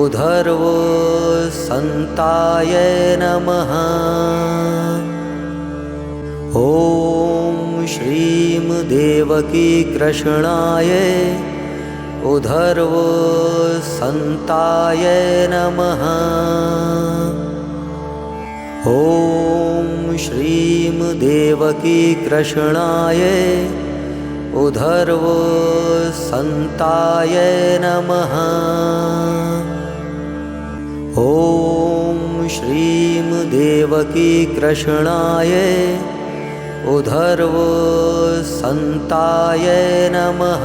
उधर्वो सन्ताय नमः। ॐ श्रीं देवकी कृष्णाय उधर्वो सन्ताय नमः। ॐ श्रीं देवकी कृष्णाय उधर्वो सन्ताय नमः। ॐ श्रीं देवकी कृष्णाय उधर्वो सन्ताय नमः।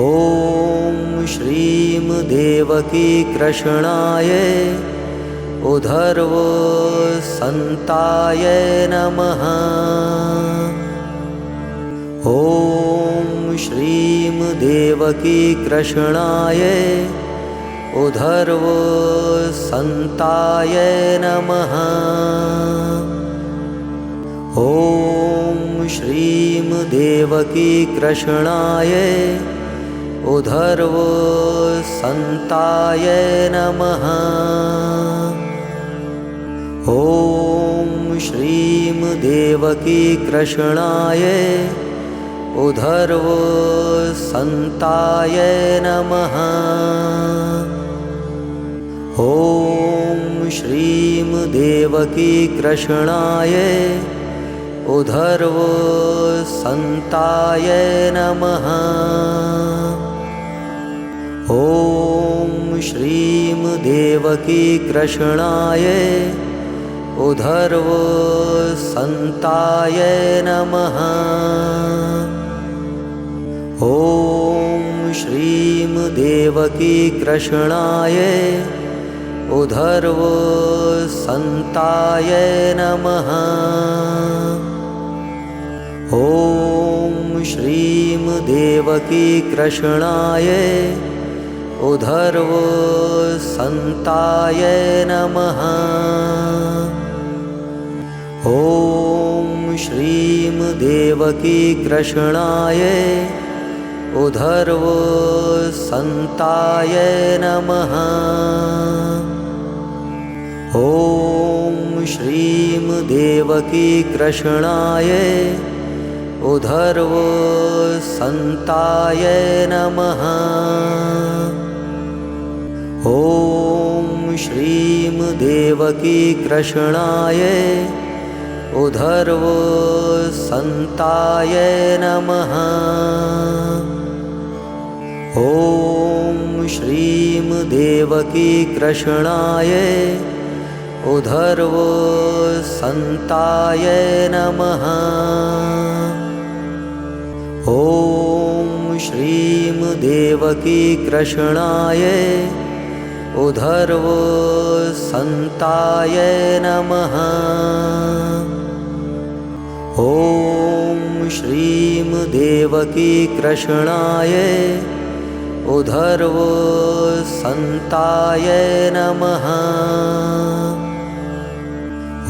ॐ श्रीं देवकी कृष्णाय उधर्वो सन्ताय नमः। ॐ श्रीं देवकी कृष्णाय उधर्वो सन्ताय नमः। ॐ श्रीं देवकी कृष्णाय उधर्वो सन्ताय नमः। ॐ श्रीं देवकी कृष्णाय उधर्वो सन्ताय नमः। ॐ श्रीं देवकी कृष्णाय उधर्वो सन्ताय नमः। ॐ श्रीं देवकी कृष्णाय उधर्वो सन्ताय नमः। ॐ श्रीं देवकी कृष्णाय उधर्वो सन्ताय नमः। ॐ श्रीं देवकी कृष्णाय उधर्वो सन्ताय नमः। ॐ श्रीं देवकी कृष्णाय उधर्वो सन्ताय नमः। ॐ श्रीं देवकी कृष्णाय उधर्वो सन्ताय नमः। ॐ श्रीं देवकी कृष्णाय उधर्वो सन्ताय नमः। ॐ श्रीं देवकी कृष्णाय उधर्वो सन्ताय नमः। ॐ श्रीं देवकी कृष्णाय उधर्वो सन्ताय नमः। ॐ श्रीं देवकी कृष्णाय उधर्वो सन्ताय नमः।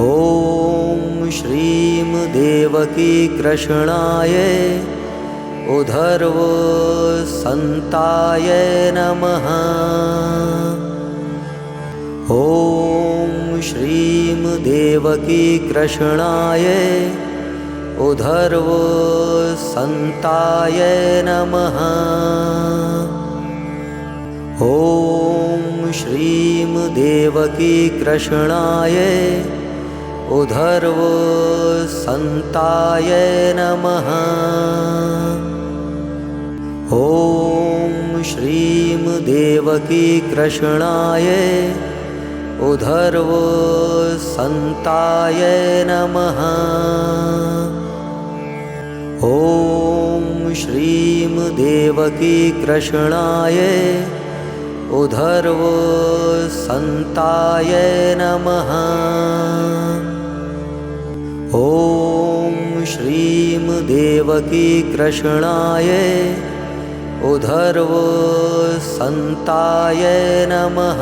ॐ श्रीं देवकी कृष्णाय उधर्वो सन्ताय नमः। ॐ श्रीं देवकी कृष्णाय उधर्वो सन्ताय नमः। ॐ श्रीं देवकी कृष्णाय उधर्वो सन्ताय नमः। ॐ श्रीं देवकी कृष्णाय उधर्वो सन्ताय नमः। ॐ श्रीं देवकी कृष्णाय उधर्वो सन्ताय नमः। ॐ श्रीं देवकी कृष्णाय उधर्वो सन्ताय नमः।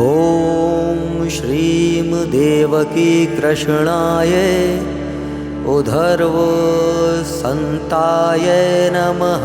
ॐ श्रीं देवकी कृष्णाय उधर्वो सन्ताय नमः।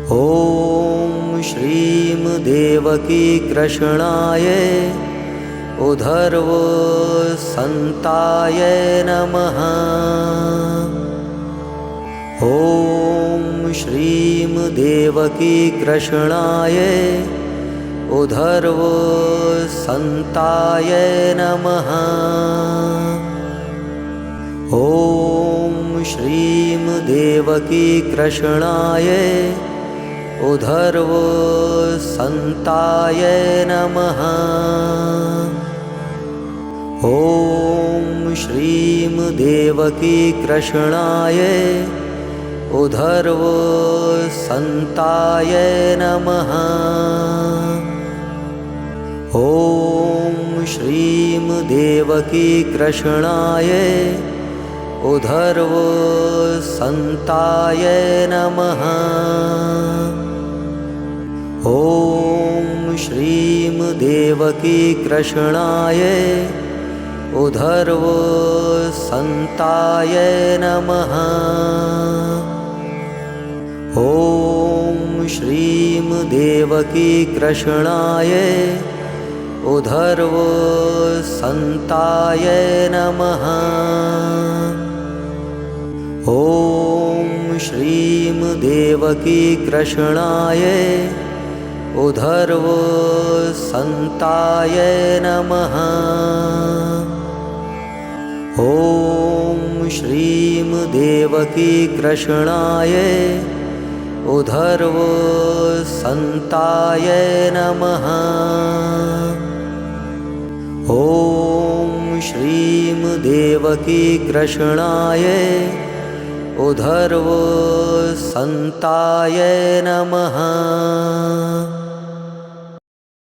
ॐ श्रीं देवकी कृष्णाय उद्धर्व संताय नमः। ॐ श्रीं देवकी कृष्णाय उद्धर्व संताय नमः। ॐ श्रीं देवकी कृष्णाय उद्धर्व संताय नमः। ॐ श्रीं देवकी कृष्णाय उद्धर्व संताय नमः। ॐ श्रीं देवकी कृष्णाय उद्धर्व संताय नमः। ॐ श्रीं देवकी कृष्णाय उद्धर्व संताय नमः। ॐ श्रीं देवकी कृष्णाय उद्धर्व संताय नमः। ॐ श्रीं देवकी कृष्णाय उद्धर्व संताय नमः। ॐ श्रीं देवकी कृष्णाय उद्धर्व संताय नमः। ॐ श्रीं देवकी कृष्णाय उद्धर्व संताय नमः।